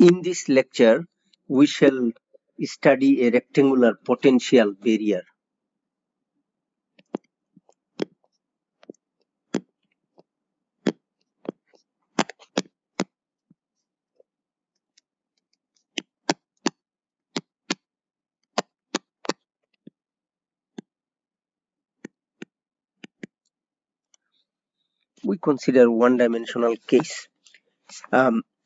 In this lecture, we shall study a rectangular potential barrier. We consider one-dimensional case.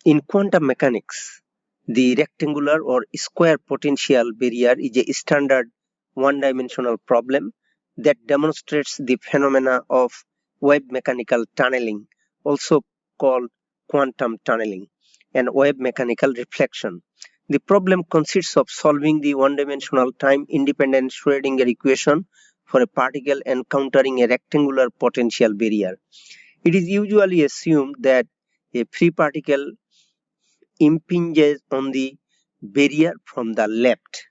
In quantum mechanics, the rectangular or square potential barrier is a standard one-dimensional problem that demonstrates the phenomena of wave mechanical tunneling, also called quantum tunneling, and wave mechanical reflection. The problem consists of solving the one-dimensional time-independent Schrödinger equation for a particle encountering a rectangular potential barrier. It is usually assumed that a free particle impinges on the barrier from the left.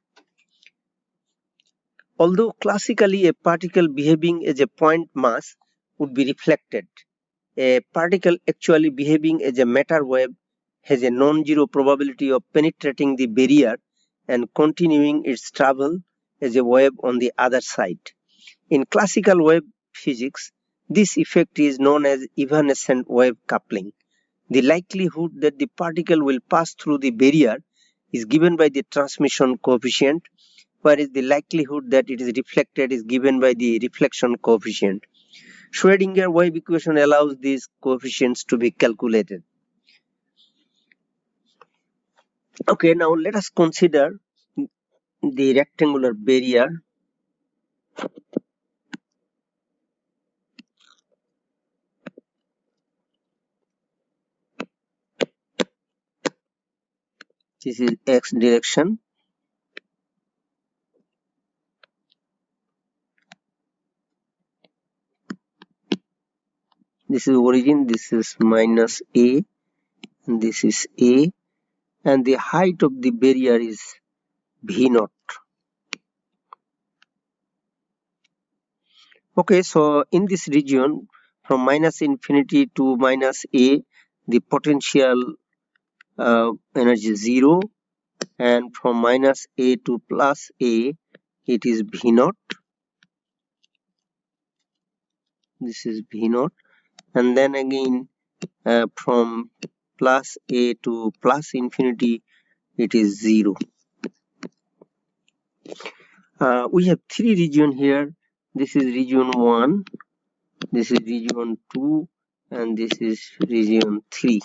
Although classically a particle behaving as a point mass would be reflected, a particle actually behaving as a matter wave has a non-zero probability of penetrating the barrier and continuing its travel as a wave on the other side. In classical wave physics, this effect is known as evanescent wave coupling. The likelihood that the particle will pass through the barrier is given by the transmission coefficient, whereas the likelihood that it is reflected is given by the reflection coefficient. Schrödinger wave equation allows these coefficients to be calculated. Okay, now let us consider the rectangular barrier. This is x direction. This is origin, this is minus a, and this is a, and the height of the barrier is v0. Okay, so in this region from minus infinity to minus a, the potential energy is 0, and from minus a to plus a, it is v0. This is v0, and then again from plus a to plus infinity, it is 0. We have three regions here. This is region 1, this is region 2, and this is region 3.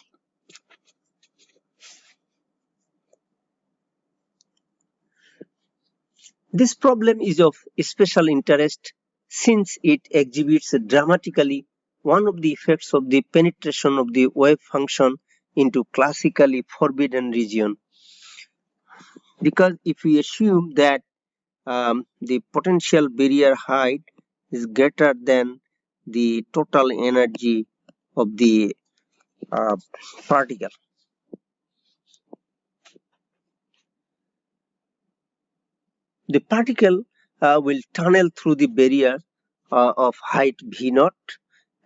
This problem is of special interest since it exhibits dramatically one of the effects of the penetration of the wave function into classically forbidden region. Because if we assume that the potential barrier height is greater than the total energy of the particle, the particle will tunnel through the barrier of height v0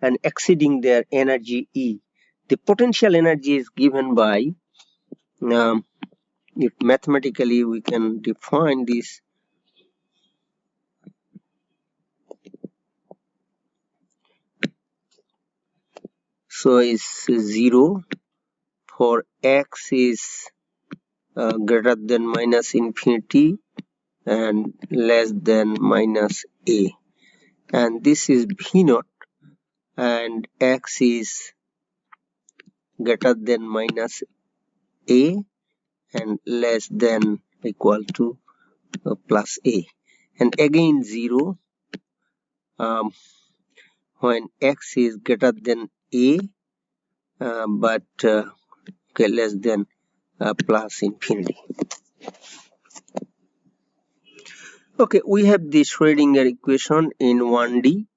and exceeding their energy E. The potential energy is given by, if mathematically we can define this, so it's 0 for x is greater than minus infinity and less than minus a, and this is v0, and x is greater than minus a and less than equal to plus a, and again 0 when x is greater than a but less than plus infinity. Okay, we have the Schrödinger equation in 1D.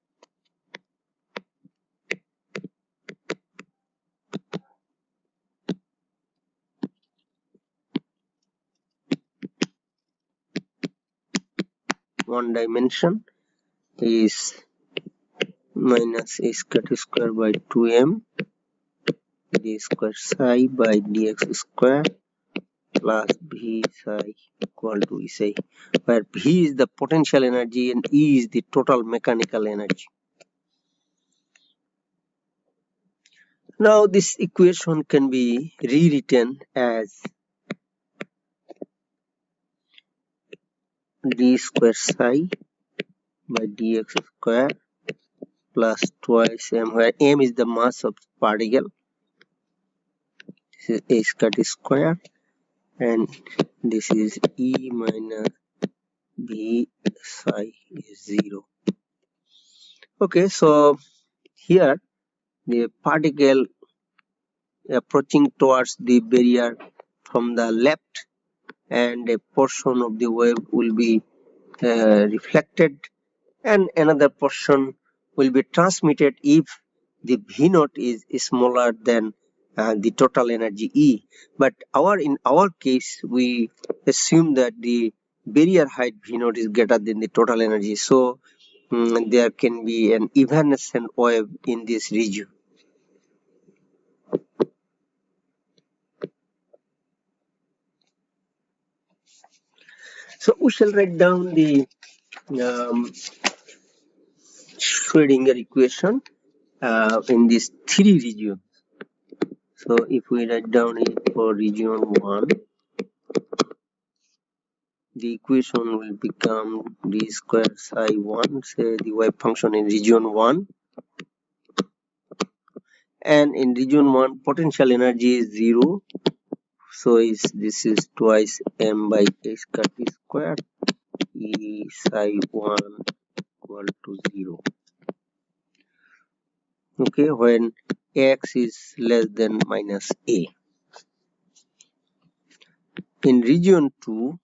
One dimension is minus a square by 2m d square psi by dx square plus V psi equal to psi, where V is the potential energy and E is the total mechanical energy. Now this equation can be rewritten as d square psi by dx square plus twice m, where m is the mass of particle. This is a squared square, and this is E minus V psi is 0. Okay, so here the particle approaching towards the barrier from the left, and a portion of the wave will be reflected, and another portion will be transmitted if the V naught is smaller than the total energy E. But in our case, we assume that the barrier height V naught is greater than the total energy, so there can be an evanescent wave in this region. So we shall write down the Schrödinger equation in these three regions. So if we write down it for region 1, the equation will become d square psi 1, say the wave function in region 1, and in region 1 potential energy is 0, so this is twice m by h cut t square e psi 1 equal to 0. Okay, when x is less than minus a. In region 2,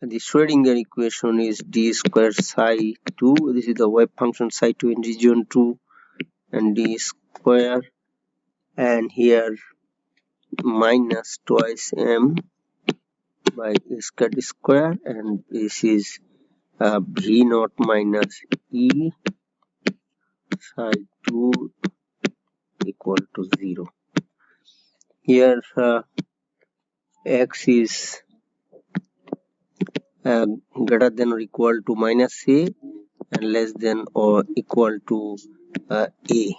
the Schrödinger equation is d square psi 2, this is the wave function psi 2 in region 2, and d square, and here minus twice m by square square, and this is v naught minus e psi 2 equal to 0. Here x is greater than or equal to minus a and less than or equal to a.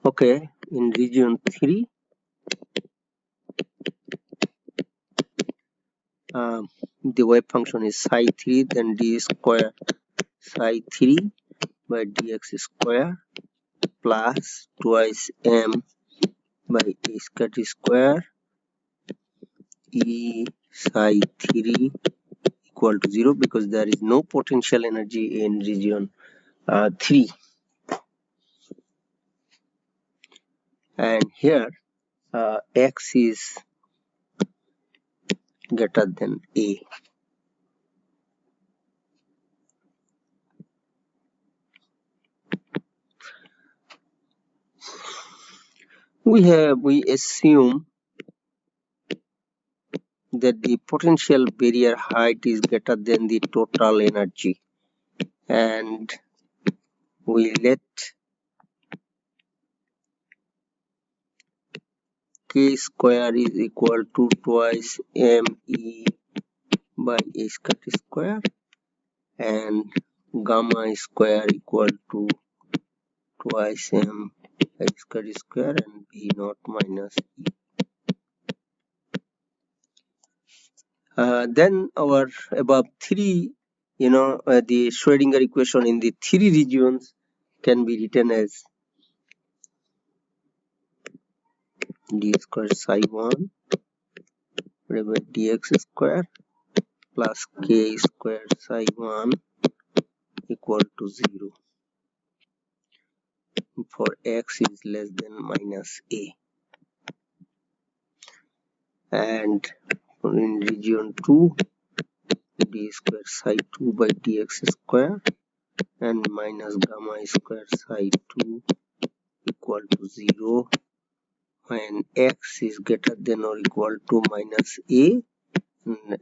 Okay, in region 3, the wave function is psi 3, then d square psi 3 by dx square plus twice m by a squared square e psi 3 equal to 0, because there is no potential energy in region 3. And here x is greater than a. We assume that the potential barrier height is greater than the total energy, and we let k square is equal to twice me by a squared square, and gamma square equal to twice m by squared square, and v naught minus e. Then our above three, the Schrödinger equation in the three regions can be written as d square psi 1 by dx square plus k square psi 1 equal to 0 for x is less than minus a. And in region 2, d square psi 2 by dx square and minus gamma square psi 2 equal to 0 when x is greater than or equal to minus a,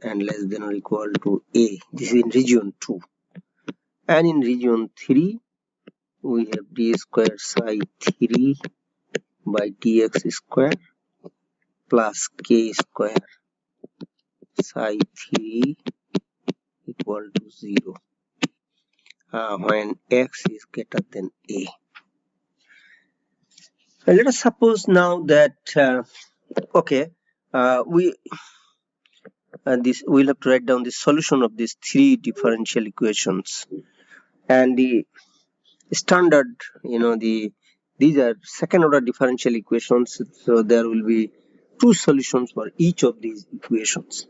and less than or equal to A. This is in region 2. And in region 3, we have d square psi 3 by dx square plus k square psi 3 equal to 0 when x is greater than A. Let us suppose now that we'll have to write down the solution of these three differential equations, and the standard, these are second order differential equations, so there will be two solutions for each of these equations.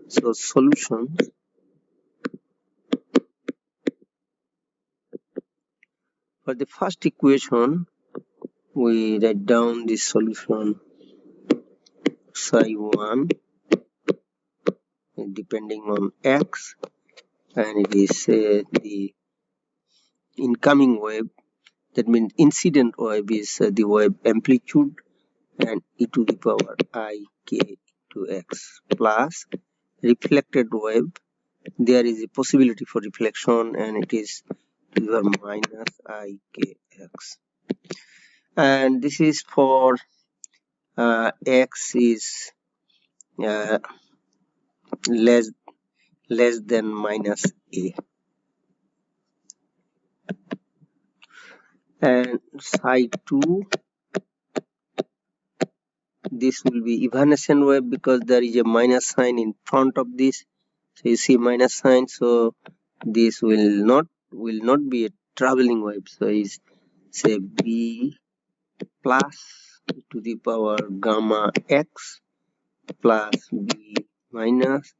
So solution for the first equation, we write down the solution psi 1 depending on x, and it is the incoming wave, that means incident wave is the wave amplitude, and e to the power I k to x, plus reflected wave, there is a possibility for reflection, and it is to the power minus I k x. And this is for x is less than minus A. And psi 2, this will be evanescent wave because there is a minus sign in front of this. So you see minus sign, so this will not be a traveling wave. So it's say B plus to the power gamma x plus B minus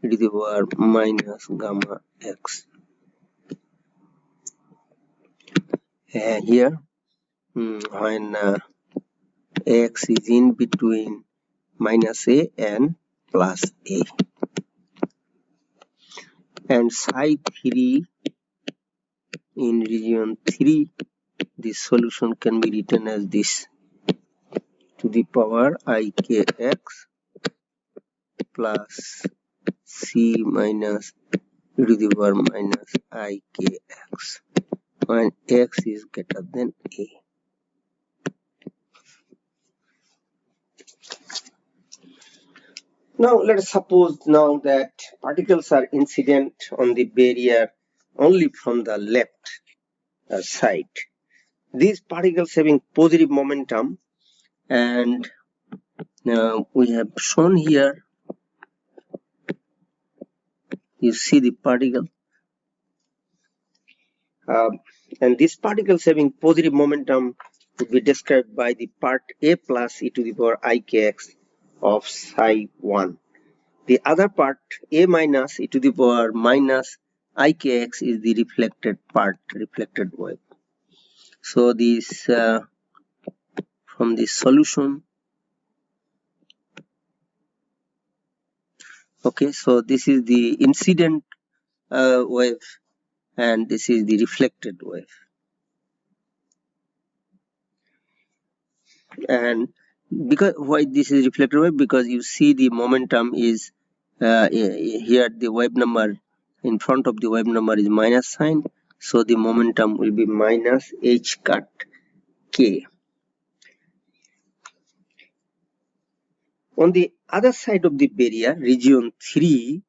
to the power minus gamma x. And here when x is in between minus A and plus A. And psi 3 in region 3, the solution can be written as this: to the power ikx plus c minus e to the power minus ikx when x is greater than A. Now let us suppose now that particles are incident on the barrier only from the left side. These particles having positive momentum, and we have shown here, you see the particle, and these particles having positive momentum would be described by the part A plus e to the power ikx of psi 1. The other part, A minus e to the power minus ikx, is the reflected part, reflected wave. So this from the solution, okay, so this is the incident wave, and this is the reflected wave. And because why this is reflected wave, because you see the momentum is here, the wave number in front of the wave number is minus sign, so the momentum will be minus h cut k. On the other side of the barrier, region 3,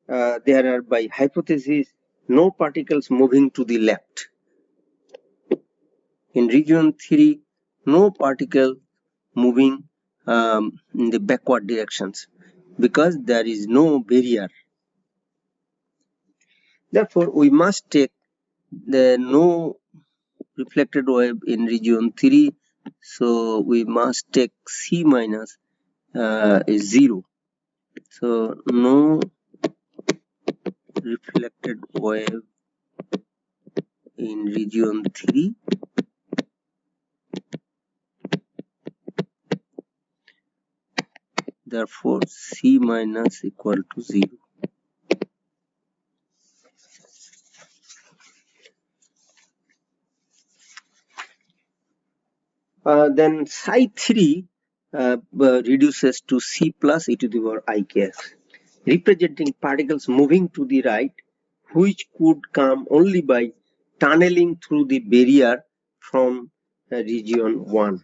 there are by hypothesis no particles moving to the left. In region 3, no particle moving in the backward directions because there is no barrier. Therefore, we must take the no reflected wave in region 3, so we must take C minus is 0. So no reflected wave in region 3, therefore C minus equal to 0. Then psi 3 reduces to C plus e to the power ikx. representing particles moving to the right, which could come only by tunneling through the barrier from region 1.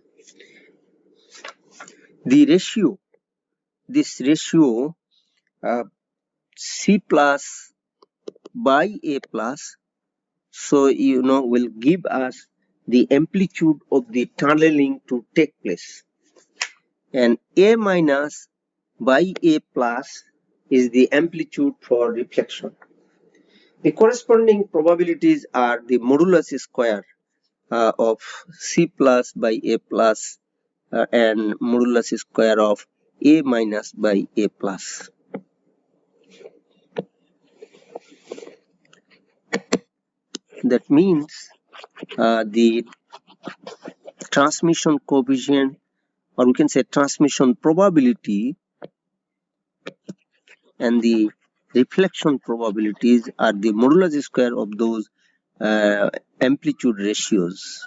This ratio C plus by A plus, so will give us the amplitude of the tunneling to take place, and A minus by A plus is the amplitude for reflection. The corresponding probabilities are the modulus square of C plus by A plus and modulus square of A minus by A plus. That means the transmission coefficient, or we can say transmission probability, and the reflection probabilities are the modulus square of those amplitude ratios.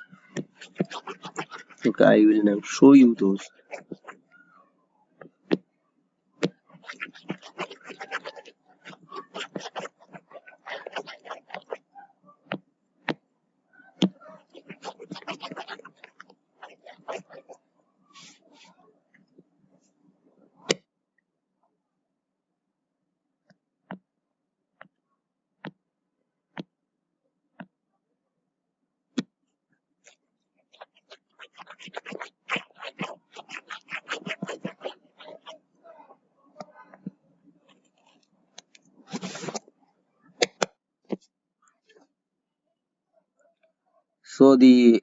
Okay, I will now show you those. So the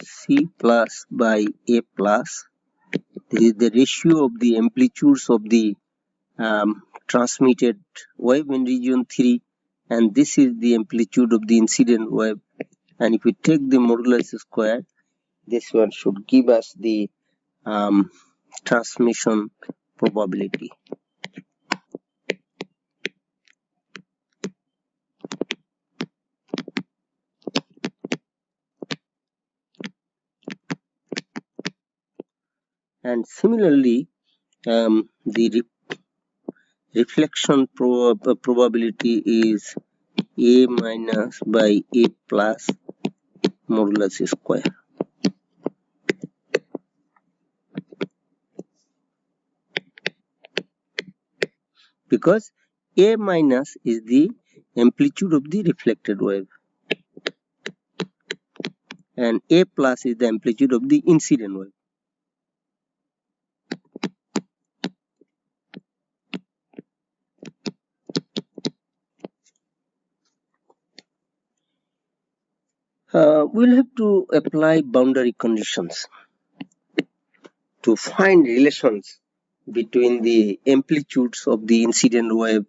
C plus by A plus, this is the ratio of the amplitudes of the transmitted wave in region 3, and this is the amplitude of the incident wave. And if we take the modulus square, this one should give us the transmission probability. And similarly, the reflection probability is A minus by A plus modulus square. Because A minus is the amplitude of the reflected wave and A plus is the amplitude of the incident wave. We'll have to apply boundary conditions to find relations between the amplitudes of the incident wave,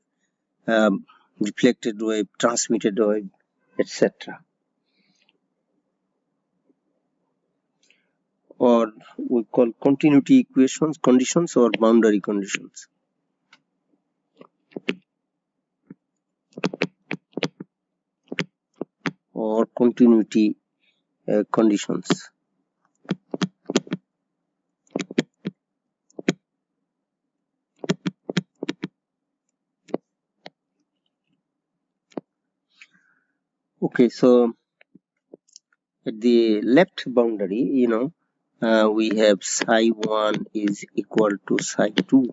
reflected wave, transmitted wave, etc. Or we call continuity equations, conditions, or boundary conditions. Or continuity conditions. Okay, so at the left boundary, we have psi 1 is equal to psi 2.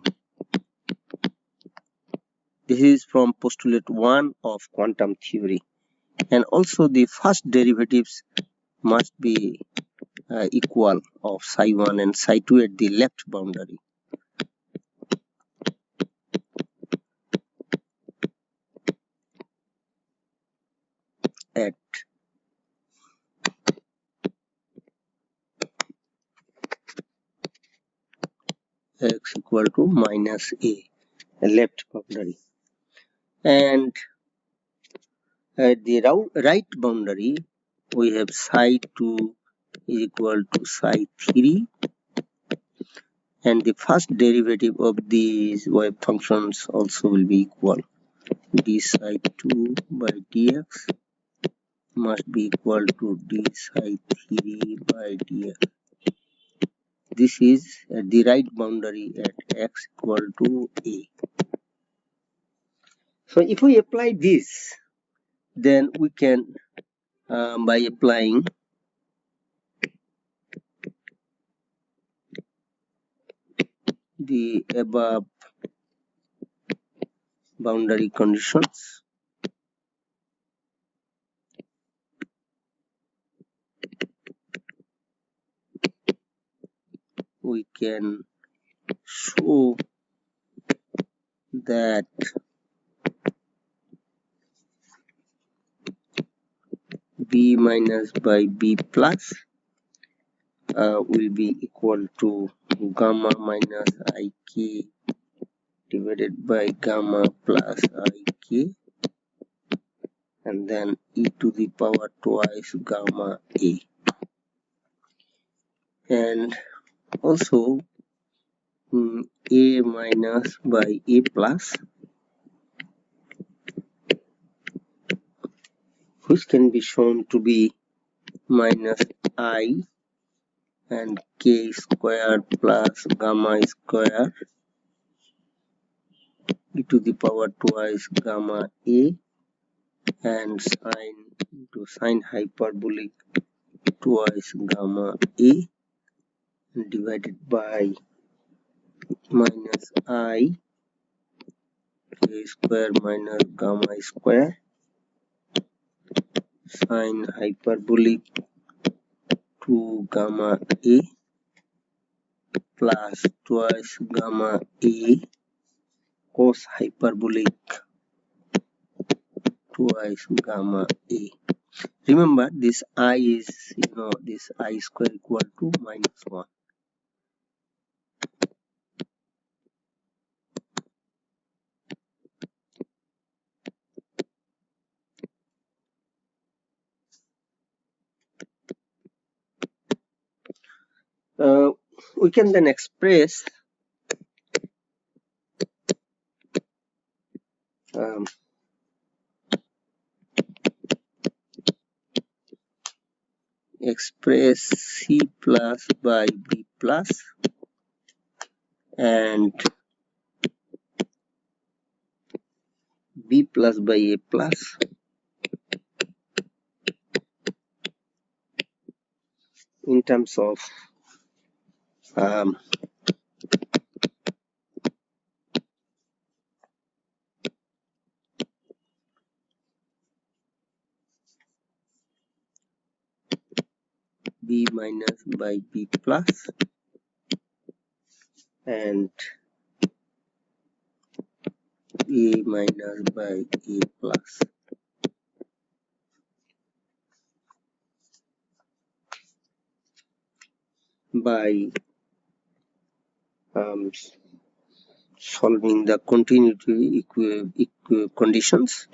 This is from postulate 1 of quantum theory. And also the first derivatives must be equal of psi 1 and psi 2 at the left boundary. At x equal to minus a, left boundary. And at the right boundary, we have psi 2 is equal to psi 3, and the first derivative of these wave functions also will be equal. D psi 2 by dx must be equal to d psi 3 by dx. This is at the right boundary at x equal to a. So if we apply this, then we can, by applying the above boundary conditions, we can show that b minus by b plus will be equal to gamma minus ik divided by gamma plus ik, and then e to the power twice gamma a. And also a minus by a plus, which can be shown to be minus I and k square plus gamma square e to the power twice gamma a, and sine into sine hyperbolic twice gamma a divided by minus I k square minus gamma square sine hyperbolic 2 gamma a plus twice gamma a cos hyperbolic twice gamma a. Remember, this I is, this I square equal to minus 1. We can then express um, C plus by B plus and B plus by A plus in terms of B minus by B plus and A minus by A plus. By solving the continuity conditions,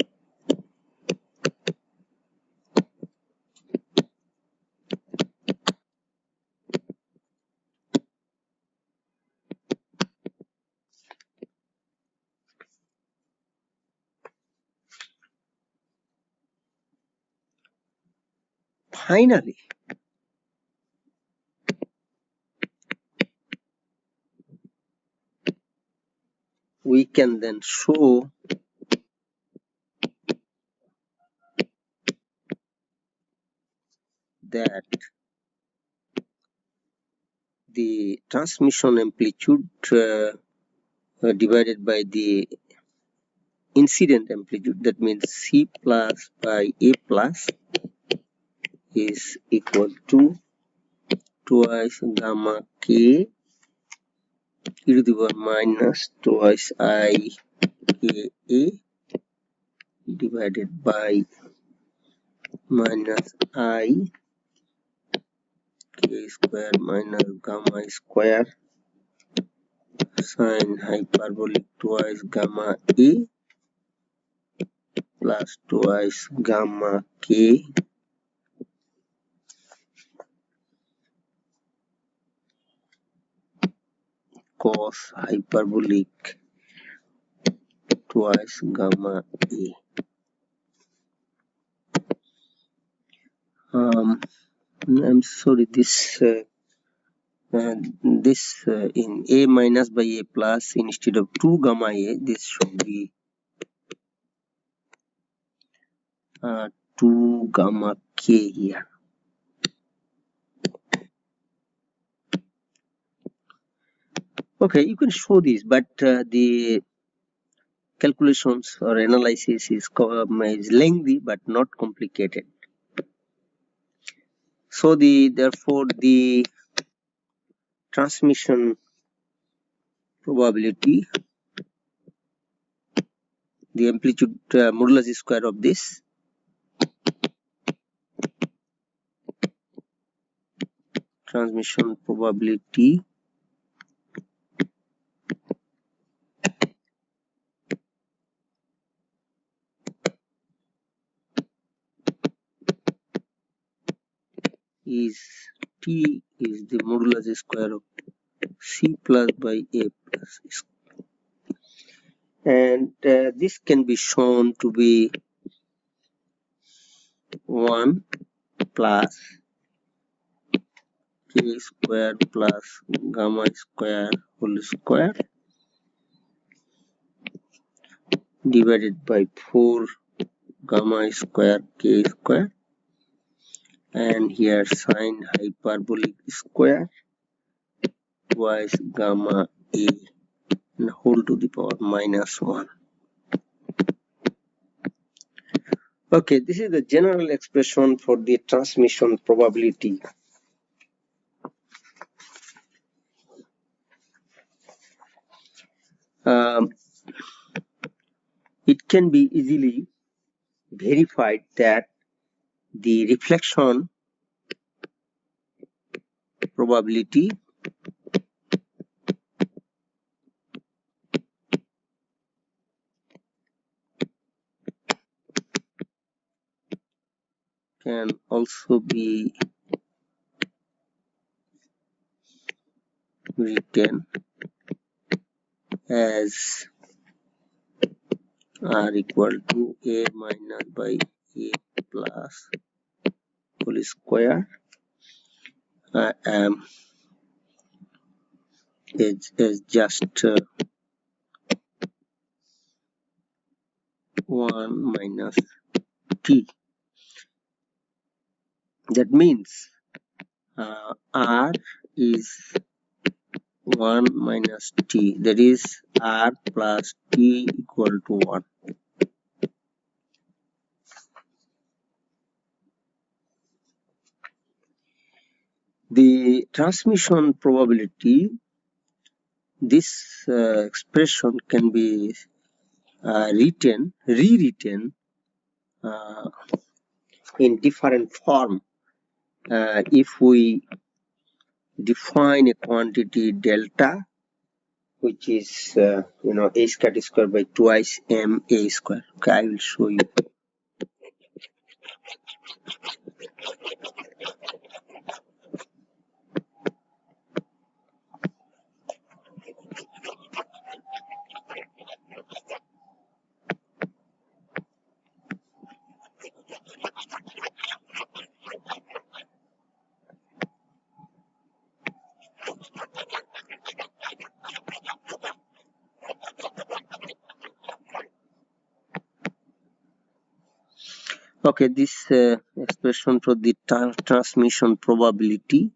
finally we can then show that the transmission amplitude divided by the incident amplitude, that means C plus by A plus, is equal to twice gamma k e to the power minus twice I k a divided by minus I k square minus gamma square sine hyperbolic twice gamma a plus twice gamma k cos hyperbolic twice gamma a. I'm sorry, this in a minus by a plus, instead of 2 gamma a, this should be 2 gamma k here. Okay, you can show this, but the calculations or analysis is lengthy but not complicated. So therefore the transmission probability, the amplitude modulus square of this transmission probability is T is the modulus square of C plus by A plus S. And this can be shown to be 1 plus K square plus gamma square whole square divided by 4 gamma square K square, and here sine hyperbolic square twice gamma A and whole to the power minus 1. Okay, this is the general expression for the transmission probability. It can be easily verified that the reflection probability can also be written as R equal to A minus by A plus whole square is just 1 minus T. That means R is 1 minus T, that is R plus T equal to 1. The transmission probability, this expression can be rewritten in different form if we define a quantity delta, which is a square by twice m a square. Okay, I will show you. Okay, this expression for the transmission probability,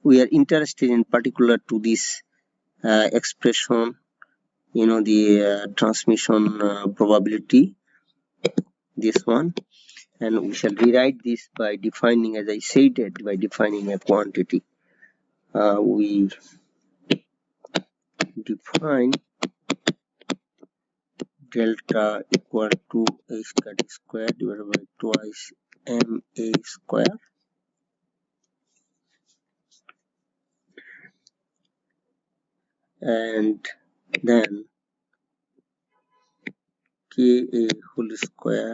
we are interested in particular to this expression, the transmission probability, this one, and we shall rewrite this by defining, as I said, by defining a quantity. We define delta equal to a square divided by twice m a square, and then Ka whole square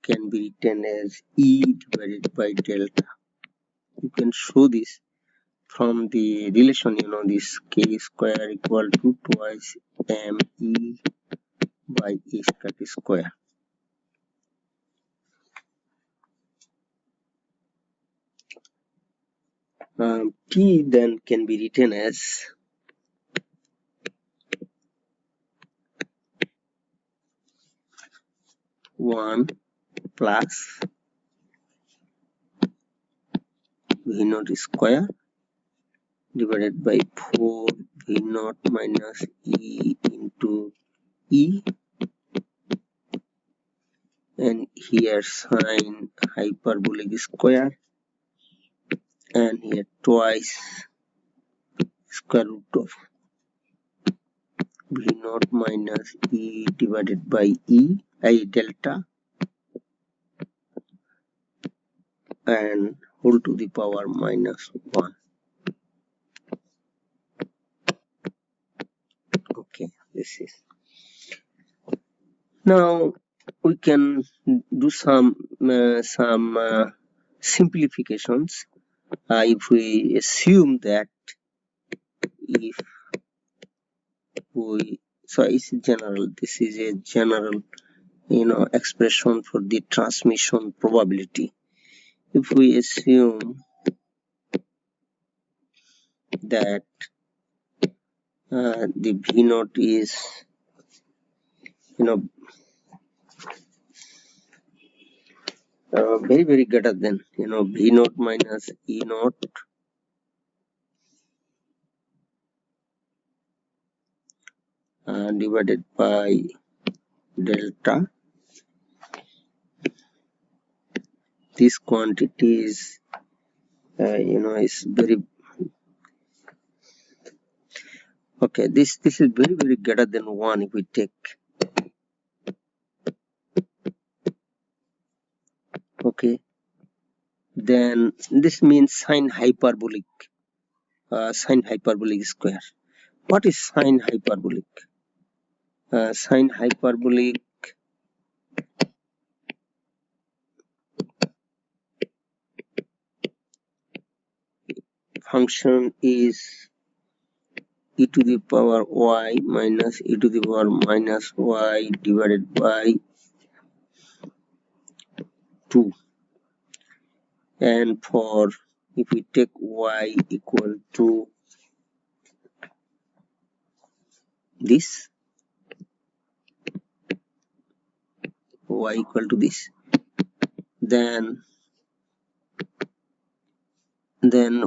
can be written as E divided by delta. You can show this from the relation, this K square equal to twice me by a square. T then can be written as 1 plus V naught square divided by 4 V naught minus E into E, and here sine hyperbolic square, and here twice square root of V naught minus E divided by E, delta, and whole to the power minus 1. Okay, this is. Now we can do some simplifications. If we assume that if we, so it's general, this is a general expression for the transmission probability. If we assume that the V naught is very very greater than V naught minus E naught divided by delta. This quantity is is very okay. This is very very greater than 1. If we take, okay, then this means sine hyperbolic square. What is sine hyperbolic? Sine hyperbolic function is e to the power y minus e to the power minus y divided by 2. And for if we take y equal to this, y equal to this, then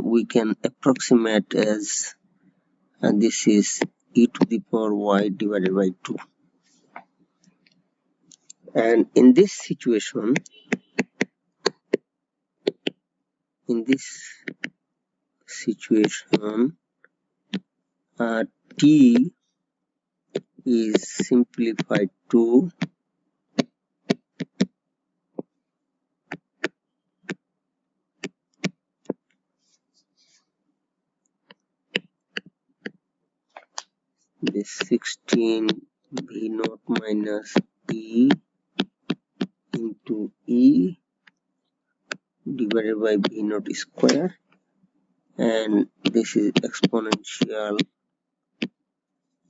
we can approximate as this is e to the power y divided by 2. And in this situation, t is simplified to this 16 V naught minus E into E divided by V naught square, and this is exponential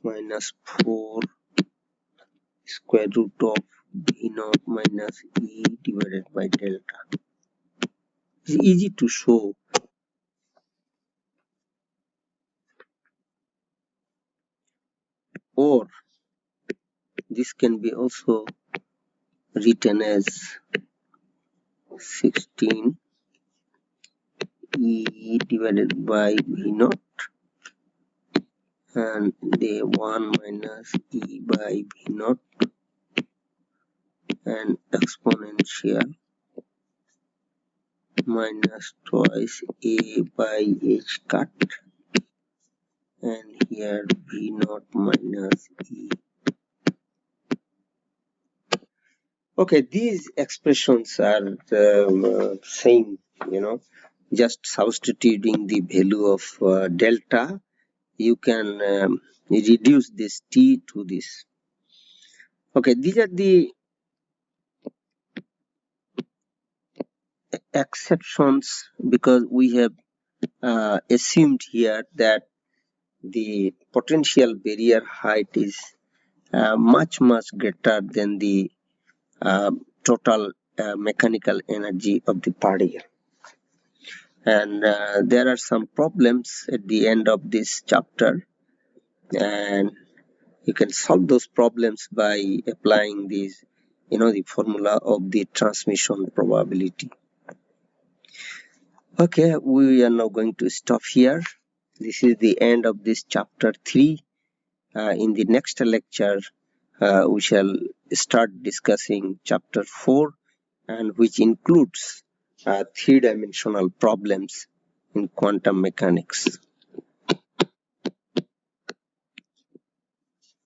minus 4 square root of V naught minus E divided by delta. It's easy to show. Or this can be also written as 16 E divided by V naught and the 1 minus E by V naught and exponential minus twice A by H cut, and here V naught minus E. Okay, these expressions are same, just substituting the value of delta, you can reduce this t to this. Okay, these are the exceptions because we have assumed here that the potential barrier height is much greater than the total mechanical energy of the particle. And there are some problems at the end of this chapter, and you can solve those problems by applying these the formula of the transmission probability. Okay, we are now going to stop here. This is the end of this chapter 3. In the next lecture, we shall start discussing chapter 4, and which includes three-dimensional problems in quantum mechanics.